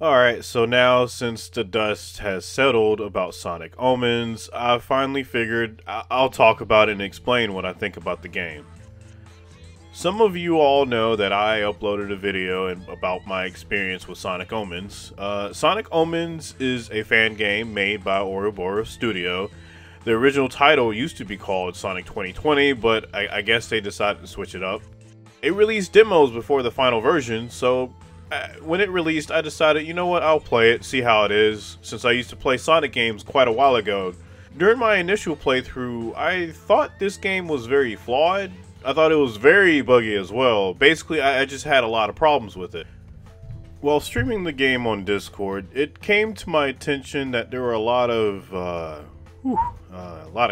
Alright, so now since the dust has settled about Sonic Omens, I finally figured I'll talk about it and explain what I think about the game. Some of you all know that I uploaded a video about my experience with Sonic Omens. Sonic Omens is a fan game made by Ouroboros Studio. The original title used to be called Sonic 2020, but I guess they decided to switch it up. It released demos before the final version, so when it released, I decided, you know what, I'll play it, see how it is, since I used to play Sonic games quite a while ago. During my initial playthrough, I thought this game was very flawed. I thought it was very buggy as well. Basically, I just had a lot of problems with it. While streaming the game on Discord, it came to my attention that there were a lot of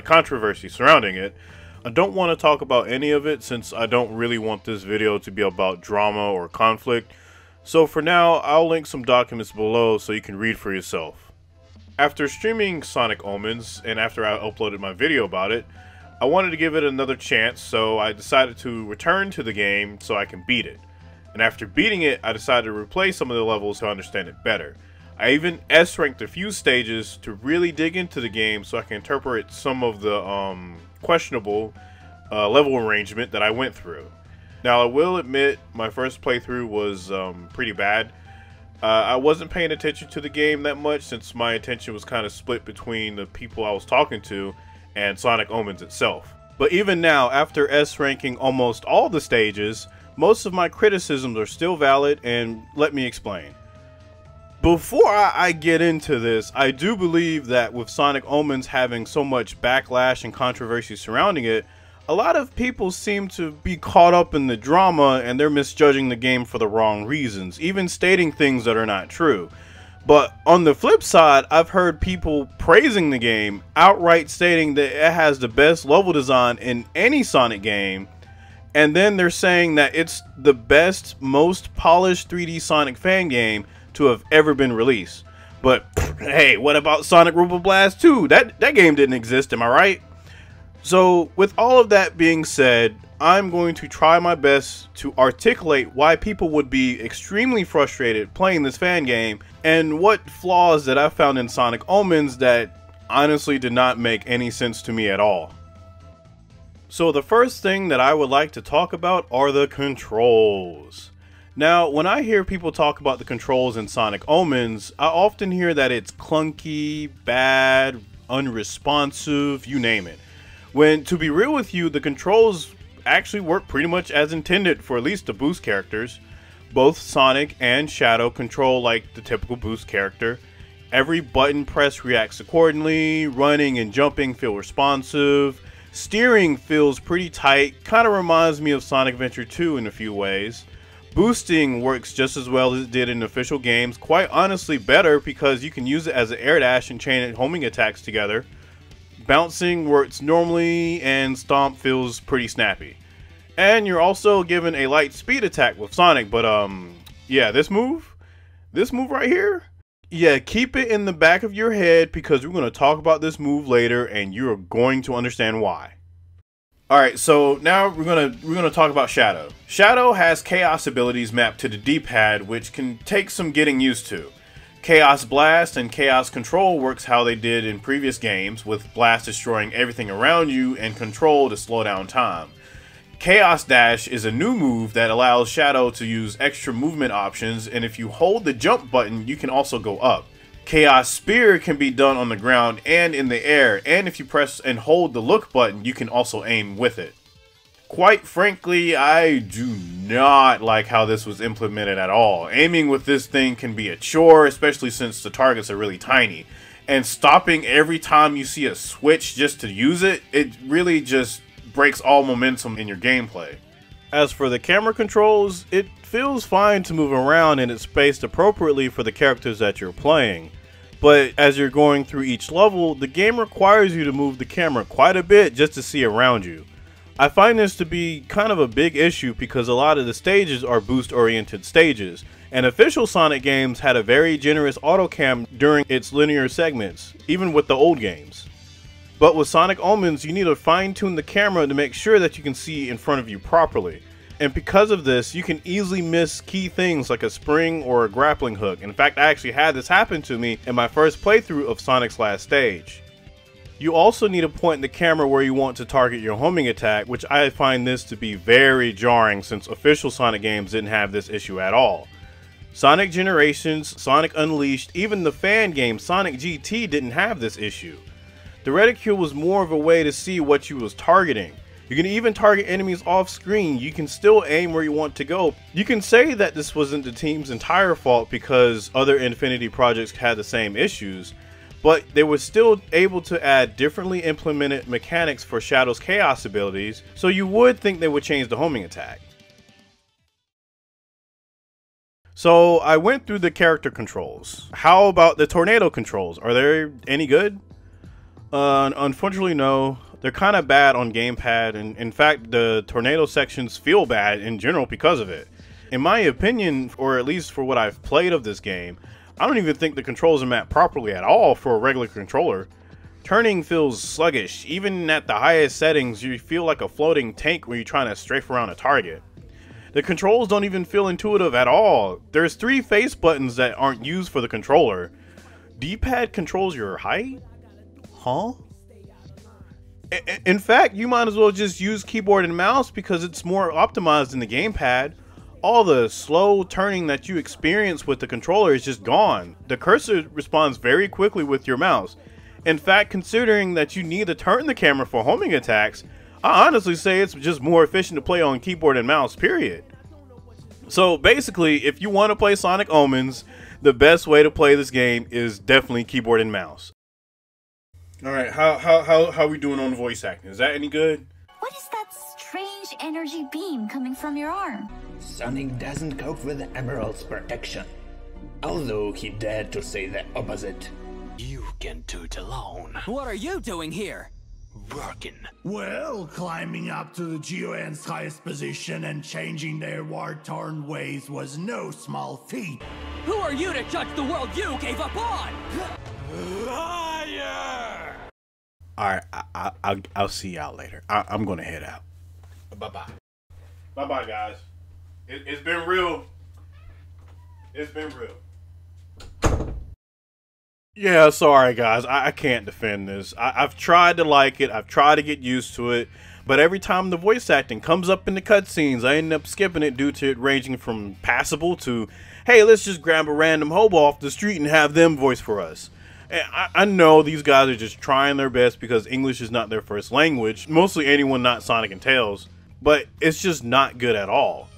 controversy surrounding it. I don't want to talk about any of it since I don't really want this video to be about drama or conflict. So for now, I'll link some documents below so you can read for yourself. After streaming Sonic Omens, and after I uploaded my video about it, I wanted to give it another chance, so I decided to return to the game so I can beat it. And after beating it, I decided to replay some of the levels to understand it better. I even S-ranked a few stages to really dig into the game so I can interpret some of the questionable level arrangement that I went through. Now, I will admit, my first playthrough was pretty bad. I wasn't paying attention to the game that much since my attention was kind of split between the people I was talking to and Sonic Omens itself. But even now, after S-ranking almost all the stages, most of my criticisms are still valid, and let me explain. Before I get into this, I do believe that with Sonic Omens having so much backlash and controversy surrounding it, a lot of people seem to be caught up in the drama and they're misjudging the game for the wrong reasons, even stating things that are not true. But on the flip side, I've heard people praising the game, outright stating that it has the best level design in any Sonic game, and then they're saying that it's the best, most polished 3D Sonic fan game to have ever been released. But hey, what about Sonic Robo Blast 2? That game didn't exist, am I right? So with all of that being said, I'm going to try my best to articulate why people would be extremely frustrated playing this fan game and what flaws that I found in Sonic Omens that honestly did not make any sense to me at all. So the first thing that I would like to talk about are the controls. Now, when I hear people talk about the controls in Sonic Omens, I often hear that it's clunky, bad, unresponsive, you name it. When, to be real with you, the controls actually work pretty much as intended for at least the boost characters. Both Sonic and Shadow control like the typical boost character. Every button press reacts accordingly, running and jumping feel responsive, steering feels pretty tight, kind of reminds me of Sonic Adventure 2 in a few ways. Boosting works just as well as it did in official games, quite honestly better because you can use it as an air dash and chain homing attacks together. Bouncing works normally, and Stomp feels pretty snappy. And you're also given a light speed attack with Sonic, but yeah, this move right here, yeah, keep it in the back of your head because we're going to talk about this move later and you're going to understand why. Alright, so now we're gonna talk about Shadow. Shadow has Chaos abilities mapped to the D-pad, which can take some getting used to. Chaos Blast and Chaos Control works how they did in previous games, with Blast destroying everything around you and Control to slow down time. Chaos Dash is a new move that allows Shadow to use extra movement options, and if you hold the jump button, you can also go up. Chaos Spear can be done on the ground and in the air, and if you press and hold the look button, you can also aim with it. Quite frankly, I do not like how this was implemented at all. Aiming with this thing can be a chore, especially since the targets are really tiny. And stopping every time you see a switch just to use it, it really just breaks all momentum in your gameplay. As for the camera controls, it feels fine to move around and it's spaced appropriately for the characters that you're playing. But as you're going through each level, the game requires you to move the camera quite a bit just to see around you. I find this to be kind of a big issue because a lot of the stages are boost-oriented stages, and official Sonic games had a very generous autocam during its linear segments, even with the old games. But with Sonic Omens, you need to fine-tune the camera to make sure that you can see in front of you properly. And because of this, you can easily miss key things like a spring or a grappling hook. In fact, I actually had this happen to me in my first playthrough of Sonic's last stage. You also need to point the camera where you want to target your homing attack, which I find this to be very jarring since official Sonic games didn't have this issue at all. Sonic Generations, Sonic Unleashed, even the fan game Sonic GT didn't have this issue. The reticule was more of a way to see what you was targeting. You can even target enemies off screen. You can still aim where you want to go. You can say that this wasn't the team's entire fault because other Infinity projects had the same issues, but they were still able to add differently implemented mechanics for Shadow's Chaos abilities, so you would think they would change the homing attack. So I went through the character controls. How about the tornado controls? Are they any good? Unfortunately, no. They're kind of bad on gamepad, and in fact the tornado sections feel bad in general because of it. In my opinion, or at least for what I've played of this game, I don't even think the controls are mapped properly at all for a regular controller. Turning feels sluggish. Even at the highest settings, you feel like a floating tank when you're trying to strafe around a target. The controls don't even feel intuitive at all. There's 3 face buttons that aren't used for the controller. D-pad controls your height? Huh? In fact, you might as well just use keyboard and mouse because it's more optimized than the gamepad. All the slow turning that you experience with the controller is just gone. The cursor responds very quickly with your mouse. In fact, considering that you need to turn the camera for homing attacks, I honestly say it's just more efficient to play on keyboard and mouse, period. So basically, if you want to play Sonic Omens, the best way to play this game is definitely keyboard and mouse. Alright, how are we doing on voice acting? Is that any good? What is that strange energy beam coming from your arm? Sonic doesn't cope with Emerald's protection, although he dared to say the opposite. You can do it alone. What are you doing here? Working. Well, climbing up to the GON's highest position and changing their war-torn ways was no small feat. Who are you to judge the world you gave up on? Liar! Alright, I'll see y'all later. I'm gonna head out. Bye-bye. Bye-bye, guys. It's been real. It's been real. Yeah, sorry, guys. I can't defend this. I've tried to like it. I've tried to get used to it. But every time the voice acting comes up in the cutscenes, I end up skipping it due to it ranging from passable to, hey, let's just grab a random hobo off the street and have them voice for us. And I know these guys are just trying their best because English is not their first language. Mostly anyone not Sonic and Tails. But it's just not good at all.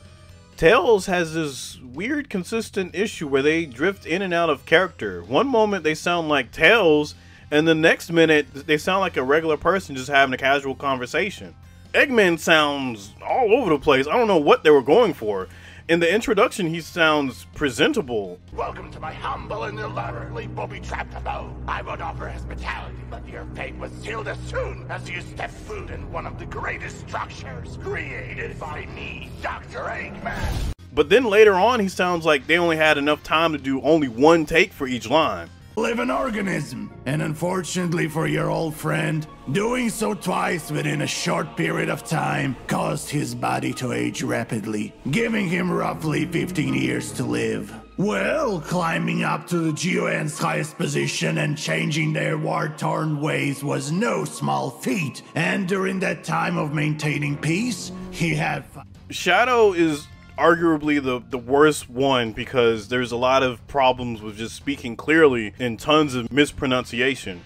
Tails has this weird consistent issue where they drift in and out of character. One moment they sound like Tails, and the next minute they sound like a regular person just having a casual conversation. Eggman sounds all over the place. I don't know what they were going for. In the introduction, he sounds presentable. Welcome to my humble and elaborately booby-trapped abode. I would offer hospitality, but your fate was sealed as soon as you stepped foot in one of the greatest structures created by me, Dr. Eggman. But then later on, he sounds like they only had enough time to do only one take for each line. Living organism, and unfortunately for your old friend, doing so twice within a short period of time caused his body to age rapidly, giving him roughly 15 years to live. Well, climbing up to the GON's highest position and changing their war-torn ways was no small feat, and during that time of maintaining peace, he had... Shadow is arguably the worst one because there's a lot of problems with just speaking clearly and tons of mispronunciation.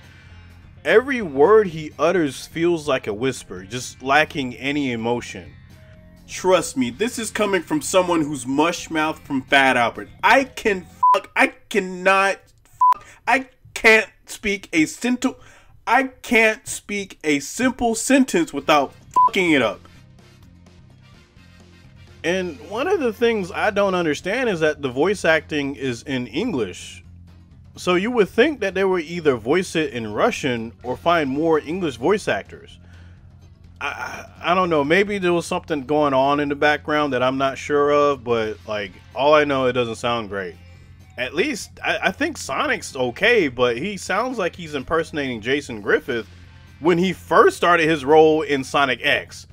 Every word he utters feels like a whisper, just lacking any emotion. Trust me, this is coming from someone who's mush-mouthed from Fat Albert. I can't speak a simple sentence without fucking it up. And one of the things I don't understand is that the voice acting is in English. So you would think that they would either voice it in Russian or find more English voice actors. I don't know, maybe there was something going on in the background that I'm not sure of, but like, all I know, it doesn't sound great. At least, I think Sonic's okay, but he sounds like he's impersonating Jason Griffith when he first started his role in Sonic X.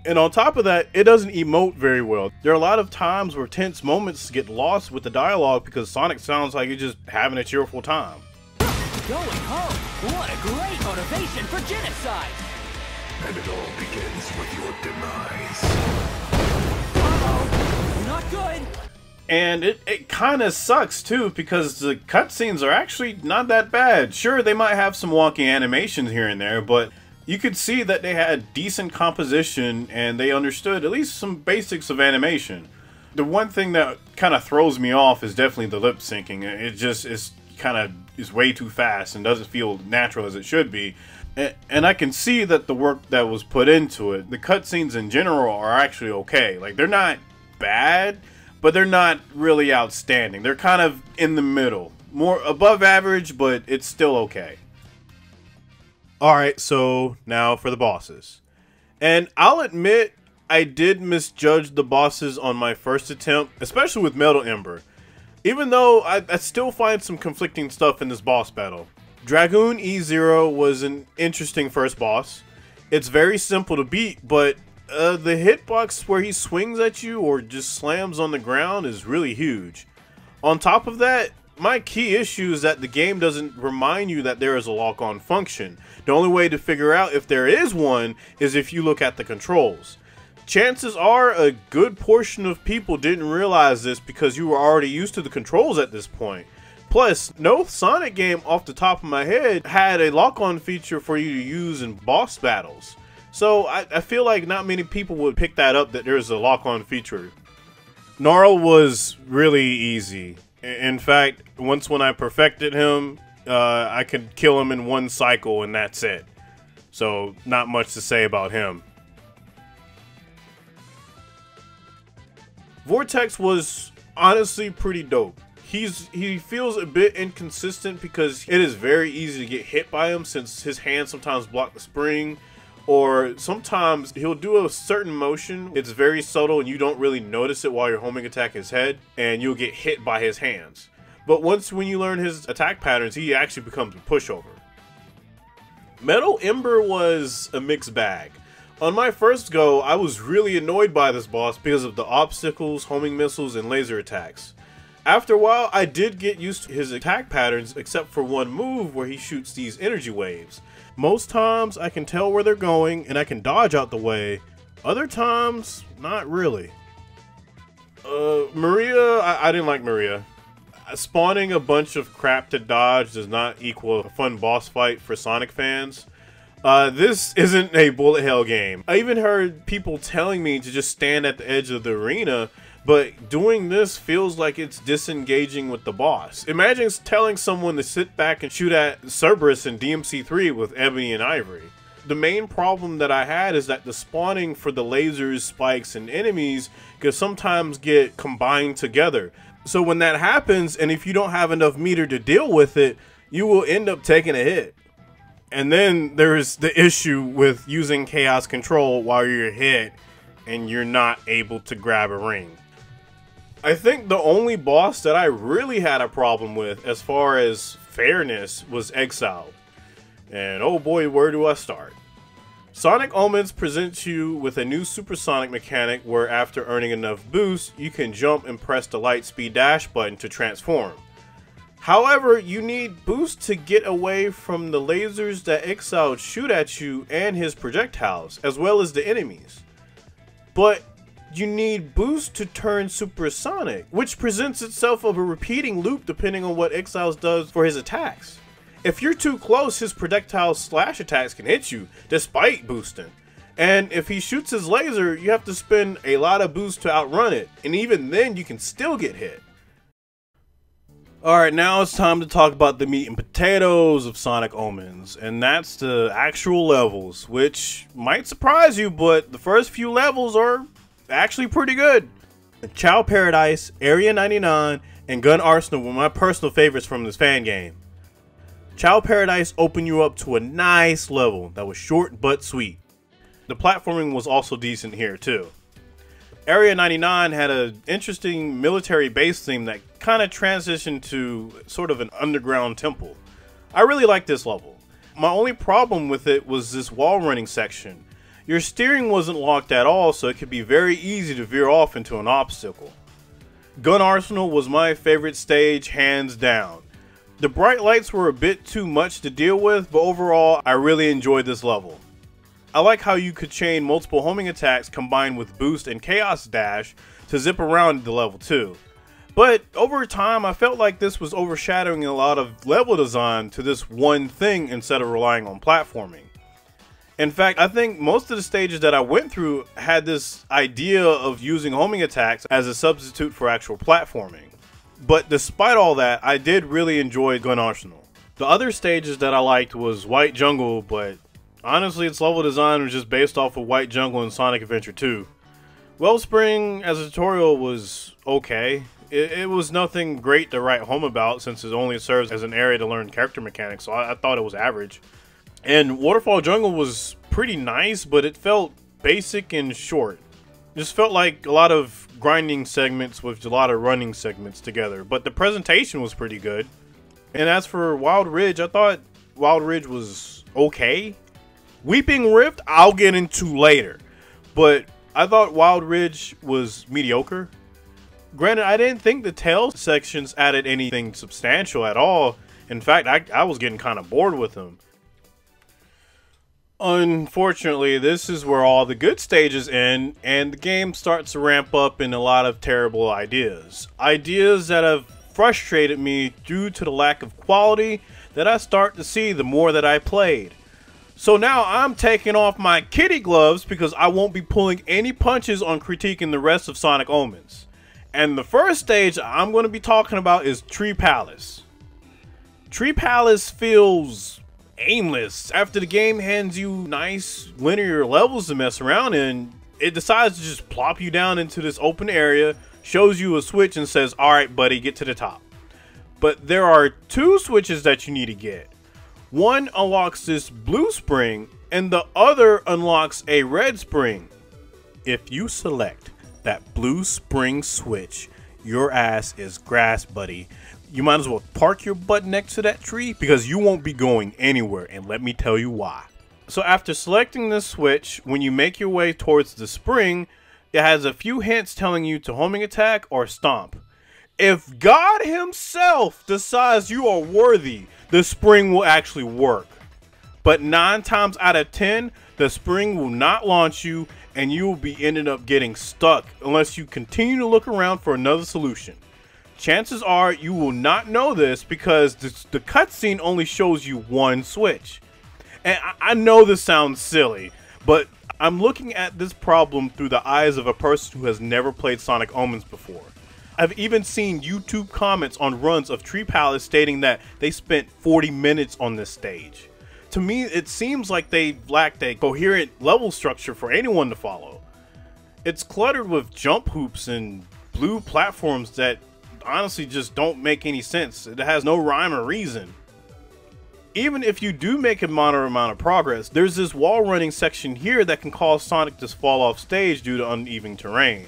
And on top of that, it doesn't emote very well. There are a lot of times where tense moments get lost with the dialogue because Sonic sounds like he's just having a cheerful time. Going home! What a great motivation for genocide! And it all begins with your demise. Uh-oh! Not good! And it kind of sucks too because the cutscenes are actually not that bad. Sure, they might have some wonky animations here and there, but you could see that they had decent composition and they understood at least some basics of animation. The one thing that kind of throws me off is definitely the lip syncing. It just is way too fast and doesn't feel natural as it should be. And I can see that the work that was put into it, the cutscenes in general are actually okay. Like, they're not bad, but they're not really outstanding. They're kind of in the middle. More above average, but it's still okay. Alright, so now for the bosses. And I'll admit, I did misjudge the bosses on my first attempt, especially with Metal Ember. Even though I still find some conflicting stuff in this boss battle. Dragoon E0 was an interesting first boss. It's very simple to beat, but the hitbox where he swings at you or just slams on the ground is really huge. On top of that, my key issue is that the game doesn't remind you that there is a lock-on function. The only way to figure out if there is one is if you look at the controls. Chances are a good portion of people didn't realize this because you were already used to the controls at this point. Plus, no Sonic game off the top of my head had a lock-on feature for you to use in boss battles. So I feel like not many people would pick that up, that there's a lock-on feature. Gnarl was really easy. In fact, once when I perfected him, I could kill him in one cycle and that's it. So not much to say about him. Vortex was honestly pretty dope. He feels a bit inconsistent because it is very easy to get hit by him since his hands sometimes block the spring, or sometimes he'll do a certain motion. It's very subtle and you don't really notice it while you're homing attack his head, and you'll get hit by his hands. But when you learn his attack patterns, he actually becomes a pushover. Metal Ember was a mixed bag. On my first go, I was really annoyed by this boss because of the obstacles, homing missiles, and laser attacks. After a while, I did get used to his attack patterns except for one move where he shoots these energy waves. Most times, I can tell where they're going and I can dodge out the way. Other times, not really. Maria, I didn't like Maria. Spawning a bunch of crap to dodge does not equal a fun boss fight for Sonic fans. This isn't a bullet hell game. I even heard people telling me to just stand at the edge of the arena, but doing this feels like it's disengaging with the boss. Imagine telling someone to sit back and shoot at Cerberus in DMC3 with Ebony and Ivory. The main problem that I had is that the spawning for the lasers, spikes, and enemies can sometimes get combined together. So when that happens, and if you don't have enough meter to deal with it, you will end up taking a hit. And then there's the issue with using Chaos Control while you're hit and you're not able to grab a ring. I think the only boss that I really had a problem with as far as fairness was Exile. And oh boy, where do I start? Sonic Omens presents you with a new supersonic mechanic where after earning enough boost, you can jump and press the light speed dash button to transform. However, you need boost to get away from the lasers that Exile shoot at you and his projectiles, as well as the enemies. But you need boost to turn supersonic, which presents itself of a repeating loop depending on what Exiles does for his attacks. If you're too close, his projectile slash attacks can hit you, despite boosting. And if he shoots his laser, you have to spend a lot of boost to outrun it, and even then you can still get hit. Alright, now it's time to talk about the meat and potatoes of Sonic Omens, and that's the actual levels, which might surprise you, but the first few levels are actually pretty good. Chao Paradise, Area 99, and Gun Arsenal were my personal favorites from this fan game. Chao Paradise opened you up to a nice level that was short but sweet. The platforming was also decent here too. Area 99 had an interesting military base theme that kind of transitioned to sort of an underground temple. I really liked this level. My only problem with it was this wall running section. your steering wasn't locked at all, so it could be very easy to veer off into an obstacle. Gun Arsenal was my favorite stage, hands down. The bright lights were a bit too much to deal with, but overall I really enjoyed this level. I like how you could chain multiple homing attacks combined with boost and chaos dash to zip around the level too. But over time I felt like this was overshadowing a lot of level design to this one thing instead of relying on platforming. In fact, I think most of the stages that I went through had this idea of using homing attacks as a substitute for actual platforming. But despite all that, I did really enjoy Gun Arsenal. The other stages that I liked was White Jungle, but honestly its level design was just based off of White Jungle and Sonic Adventure 2. Wellspring as a tutorial was okay. It was nothing great to write home about since it only serves as an area to learn character mechanics, so I thought it was average. And Waterfall Jungle was pretty nice, but it felt basic and short. Just felt like a lot of grinding segments with a lot of running segments together, but the presentation was pretty good. And as for Wild Ridge, I thought Wild Ridge was okay. Weeping Rift I'll get into later, but I thought Wild Ridge was mediocre. Granted, I didn't think the tail sections added anything substantial at all. In fact, I was getting kind of bored with them. Unfortunately, this is where all the good stages end, and the game starts to ramp up in a lot of terrible ideas. Ideas that have frustrated me due to the lack of quality that I start to see the more that I played. So now I'm taking off my kitty gloves because I won't be pulling any punches on critiquing the rest of Sonic Omens. And the first stage I'm going to be talking about is Tree Palace. Tree Palace feels aimless. After the game hands you nice linear levels to mess around in, it decides to just plop you down into this open area, shows you a switch and says, alright buddy, get to the top. But there are two switches that you need to get. One unlocks this blue spring and the other unlocks a red spring. If you select that blue spring switch, your ass is grass, buddy. You might as well park your butt next to that tree because you won't be going anywhere, and let me tell you why. So after selecting this switch, when you make your way towards the spring, it has a few hints telling you to homing attack or stomp. If God himself decides you are worthy, the spring will actually work. But 9 times out of 10, the spring will not launch you and you will be ended up getting stuck unless you continue to look around for another solution. Chances are you will not know this because the cutscene only shows you one switch. And I know this sounds silly, but I'm looking at this problem through the eyes of a person who has never played Sonic Omens before. I've even seen YouTube comments on runs of Tree Palace stating that they spent 40 minutes on this stage. To me, it seems like they lacked a coherent level structure for anyone to follow. It's cluttered with jump hoops and blue platforms that honestly just don't make any sense. It has no rhyme or reason. Even if you do make a minor amount of progress, there's this wall running section here that can cause Sonic to fall off stage due to uneven terrain.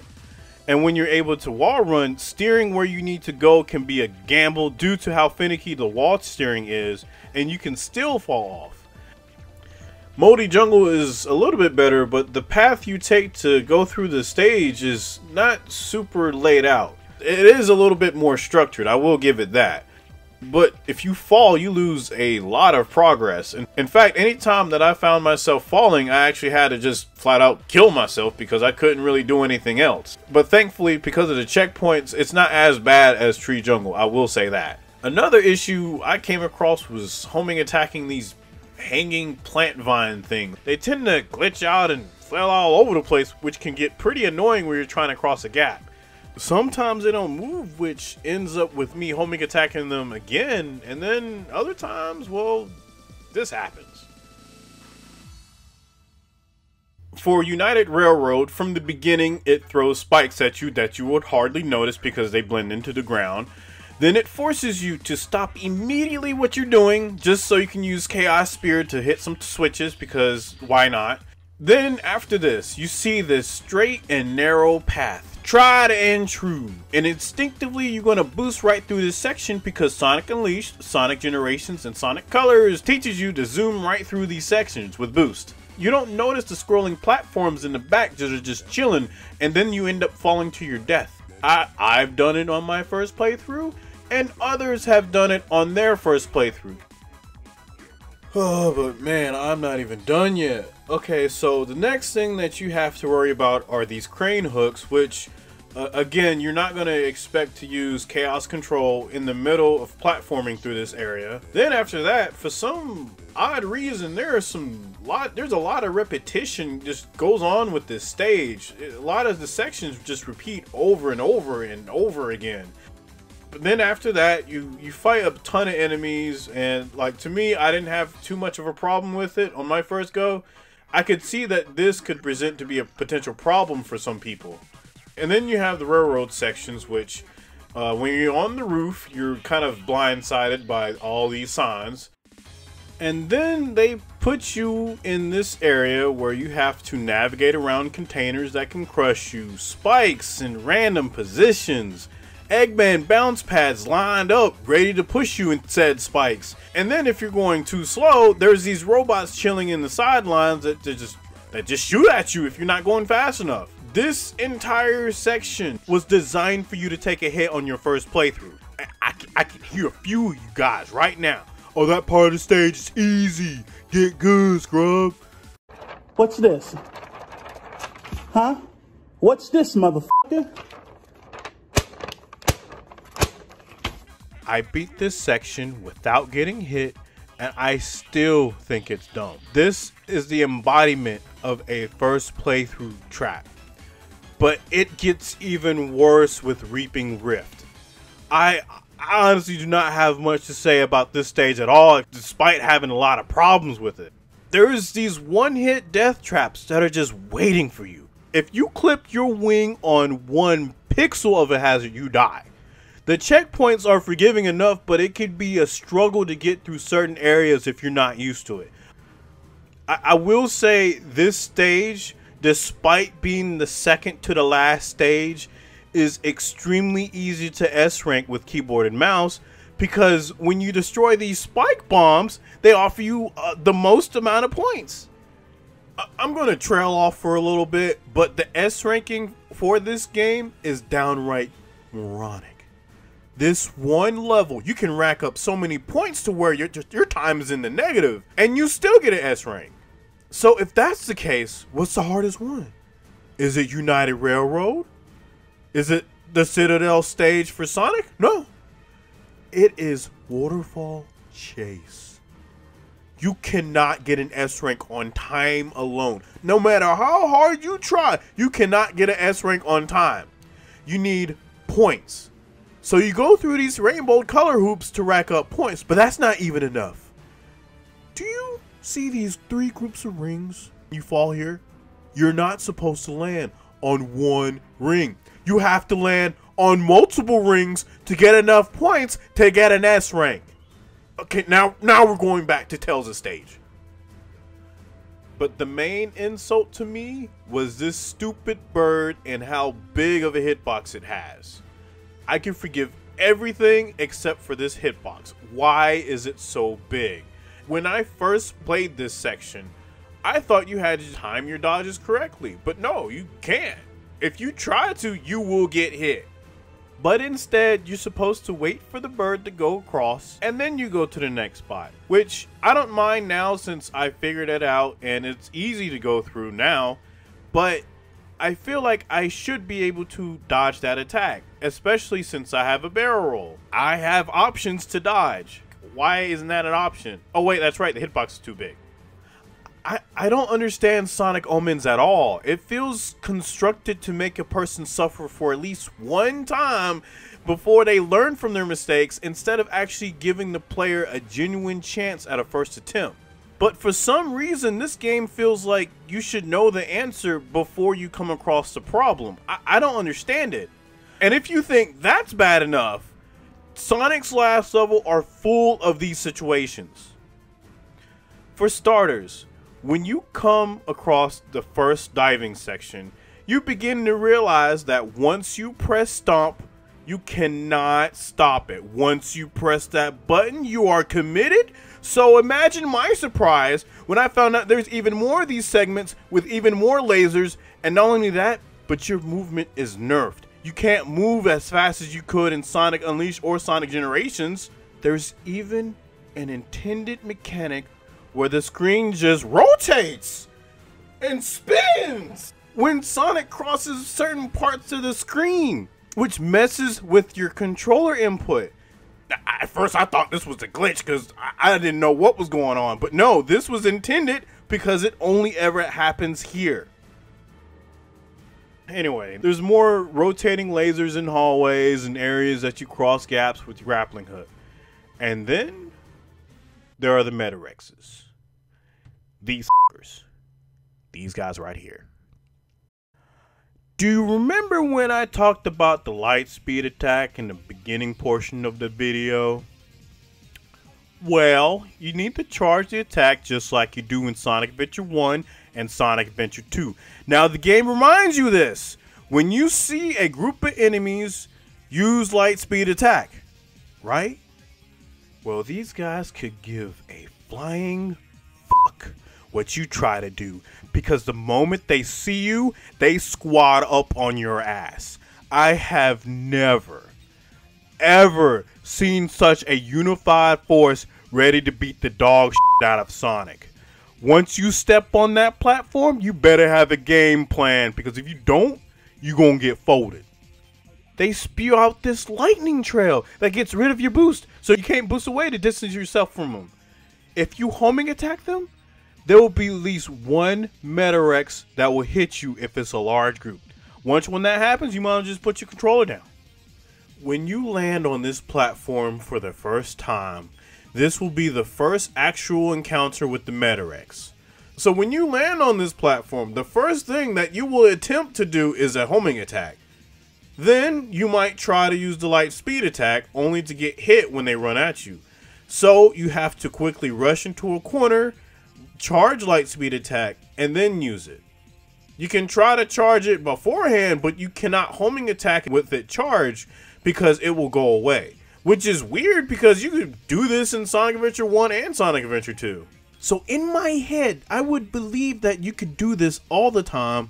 And when you're able to wall run, steering where you need to go can be a gamble due to how finicky the wall steering is, and you can still fall off. Moldy Jungle is a little bit better, but the path you take to go through the stage is not super laid out. It is a little bit more structured, I will give it that. But if you fall, you lose a lot of progress. And in fact, anytime that I found myself falling, I actually had to just flat out kill myself because I couldn't really do anything else. But thankfully, because of the checkpoints, it's not as bad as Tree Jungle, I will say that. Another issue I came across was homing attacking these hanging plant vine things. They tend to glitch out and flail all over the place, which can get pretty annoying when you're trying to cross a gap. Sometimes they don't move, which ends up with me homing attacking them again, and then other times, well, this happens. For United Railroad, from the beginning it throws spikes at you that you would hardly notice because they blend into the ground. Then it forces you to stop immediately what you're doing just so you can use Chaos Spear to hit some switches because why not? Then after this, you see this straight and narrow path, tried and true, and instinctively you're going to boost right through this section because Sonic Unleashed, Sonic Generations, and Sonic Colors teaches you to zoom right through these sections with boost. You don't notice the scrolling platforms in the back that are just chilling, and then you end up falling to your death. I've done it on my first playthrough, and others have done it on their first playthrough. Oh, but man, I'm not even done yet. Okay, so the next thing that you have to worry about are these crane hooks, which, again, you're not going to expect to use chaos control in the middle of platforming through this area. Then after that, for some odd reason, there's a lot of repetition just goes on with this stage. A lot of the sections just repeat over and over and over again. But then after that, you fight a ton of enemies, and like, to me, I didn't have too much of a problem with it on my first go. I could see that this could present to be a potential problem for some people. And then you have the railroad sections, which when you're on the roof, you're kind of blindsided by all these signs. And then they put you in this area where you have to navigate around containers that can crush you, spikes in random positions, Eggman bounce pads lined up, ready to push you in said spikes. And then if you're going too slow, there's these robots chilling in the sidelines that just shoot at you if you're not going fast enough. This entire section was designed for you to take a hit on your first playthrough. I can hear a few of you guys right now. Oh, that part of the stage is easy. Get good, scrub. What's this? Huh? What's this, motherfucker? I beat this section without getting hit, and I still think it's dumb. This is the embodiment of a first playthrough trap, but it gets even worse with Reaping Rift. I honestly do not have much to say about this stage at all, despite having a lot of problems with it. There's these one-hit death traps that are just waiting for you. If you clip your wing on one pixel of a hazard, you die. The checkpoints are forgiving enough, but it could be a struggle to get through certain areas if you're not used to it. I will say this stage, despite being the second to the last stage, is extremely easy to S-rank with keyboard and mouse, because when you destroy these spike bombs, they offer you the most amount of points. I'm going to trail off for a little bit, but the S-ranking for this game is downright moronic. This one level, you can rack up so many points to where your time is in the negative, and you still get an S rank. So if that's the case, what's the hardest one? Is it United Railroad? Is it the Citadel stage for Sonic? No. It is Waterfall Chase. You cannot get an S rank on time alone. No matter how hard you try, you cannot get an S rank on time. You need points. So you go through these rainbow color hoops to rack up points, but that's not even enough. Do you see these 3 groups of rings? You fall here. You're not supposed to land on one ring. You have to land on multiple rings to get enough points to get an S rank. Okay, now we're going back to Tales of Stage. But the main insult to me was this stupid bird and how big of a hitbox it has. I can forgive everything except for this hitbox. Why is it so big? When I first played this section, I thought you had to time your dodges correctly, but no, you can't. If you try to, you will get hit. But instead, you're supposed to wait for the bird to go across, and then you go to the next spot, which I don't mind now since I figured it out and it's easy to go through now, but I feel like I should be able to dodge that attack, especially since I have a barrel roll. I have options to dodge. Why isn't that an option? Oh wait, that's right, the hitbox is too big. I don't understand Sonic Omens at all. It feels constructed to make a person suffer for at least one time before they learn from their mistakes, instead of actually giving the player a genuine chance at a first attempt. But for some reason, this game feels like you should know the answer before you come across the problem. I don't understand it. And if you think that's bad enough, Sonic's last level are full of these situations. For starters, when you come across the first diving section, you begin to realize that once you press stomp, You cannot stop it. Once you press that button, you are committed. So imagine my surprise when I found out there's even more of these segments with even more lasers, and not only that, but your movement is nerfed. You can't move as fast as you could in Sonic Unleashed or Sonic Generations. There's even an intended mechanic where the screen just rotates and spins when Sonic crosses certain parts of the screen, which messes with your controller input. At first I thought this was a glitch because I didn't know what was going on, but no, this was intended because it only ever happens here. Anyway, there's more rotating lasers in hallways and areas that you cross gaps with your grappling hook. And then there are the Metarexes. These guys right here. Do you remember when I talked about the light speed attack in the beginning portion of the video? Well, you need to charge the attack just like you do in Sonic Adventure 1 and Sonic Adventure 2. Now the game reminds you this. When you see a group of enemies use light speed attack, right? Well, these guys could give a flying fuck what you try to do, because the moment they see you, they squad up on your ass. I have never, ever seen such a unified force ready to beat the dog shit out of Sonic. Once you step on that platform, you better have a game plan, because if you don't, you're gonna get folded. They spew out this lightning trail that gets rid of your boost, so you can't boost away to distance yourself from them. If you homing attack them, there will be at least one Metarex that will hit you if it's a large group. Once when that happens, you might as well just put your controller down. When you land on this platform for the first time, this will be the first actual encounter with the Metarex. So when you land on this platform, the first thing that you will attempt to do is a homing attack. Then you might try to use the light speed attack only to get hit when they run at you. So you have to quickly rush into a corner, charge light speed attack, and then use it. You can try to charge it beforehand, but you cannot homing attack with it charged because it will go away. Which is weird because you could do this in Sonic Adventure 1 and Sonic Adventure 2. So in my head, I would believe that you could do this all the time,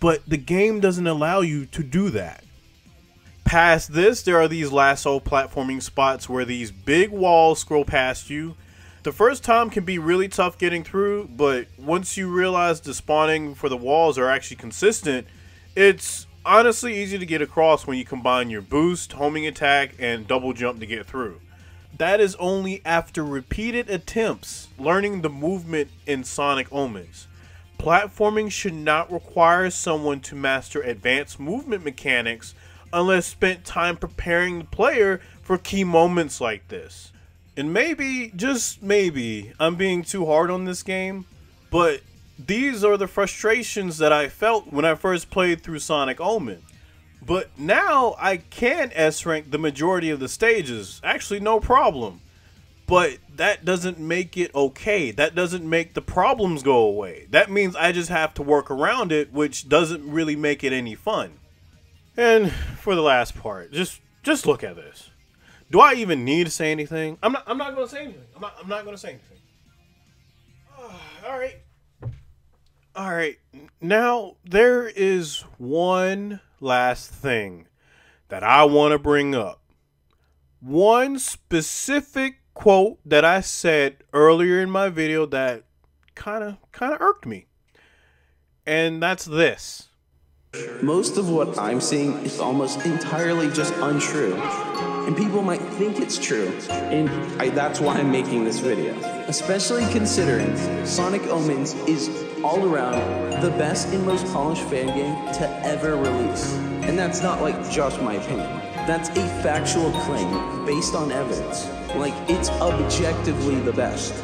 but the game doesn't allow you to do that. Past this, there are these lasso platforming spots where these big walls scroll past you. The first time can be really tough getting through, but once you realize the spawning for the walls are actually consistent, it's honestly easy to get across when you combine your boost, homing attack, and double jump to get through. That is only after repeated attempts learning the movement in Sonic Omens. Platforming should not require someone to master advanced movement mechanics unless spent time preparing the player for key moments like this. And maybe, just maybe, I'm being too hard on this game, but these are the frustrations that I felt when I first played through Sonic Omen. But now I can S-rank the majority of the stages, actually no problem. But that doesn't make it okay. That doesn't make the problems go away. That means I just have to work around it, which doesn't really make it any fun. And for the last part, just look at this. Do I even need to say anything? I'm not going to say anything. I'm not going to say anything. All right. Now there is one last thing that I want to bring up. One specific quote that I said earlier in my video that kind of irked me. And that's this. Most of what I'm seeing is almost entirely just untrue. And people might think it's true. And that's why I'm making this video. Especially considering Sonic Omens is all around the best and most polished fan game to ever release. And that's not like just my opinion. That's a factual claim based on evidence. Like, it's objectively the best.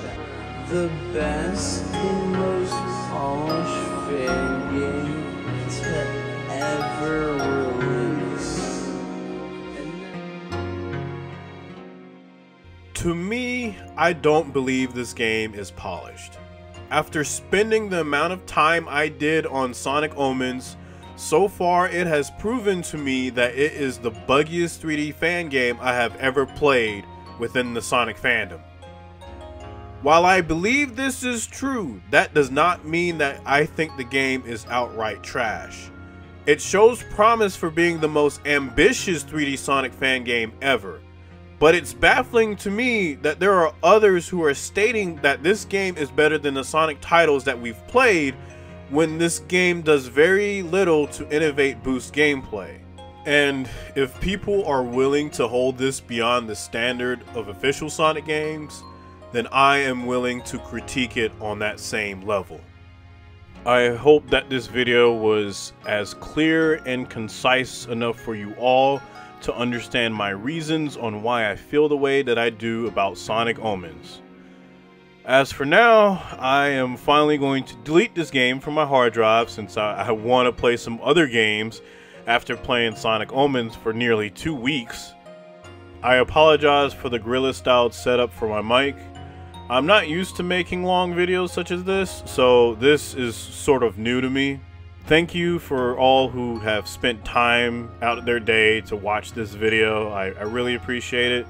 The best and most polished fan game to ever release. To me, I don't believe this game is polished. After spending the amount of time I did on Sonic Omens, So far, it has proven to me that it is the buggiest 3D fan game I have ever played within the Sonic fandom. While I believe this is true, that does not mean that I think the game is outright trash. It shows promise for being the most ambitious 3D Sonic fan game ever. But it's baffling to me that there are others who are stating that this game is better than the Sonic titles that we've played, when this game does very little to innovate boost gameplay. And if people are willing to hold this beyond the standard of official Sonic games, then I am willing to critique it on that same level. I hope that this video was as clear and concise enough for you all to understand my reasons on why I feel the way that I do about Sonic Omens. As for now, I am finally going to delete this game from my hard drive since I want to play some other games after playing Sonic Omens for nearly 2 weeks. I apologize for the gorilla styled setup for my mic. I'm not used to making long videos such as this, so this is sort of new to me. Thank you for all who have spent time out of their day to watch this video. I really appreciate it,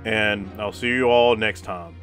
and I'll see you all next time.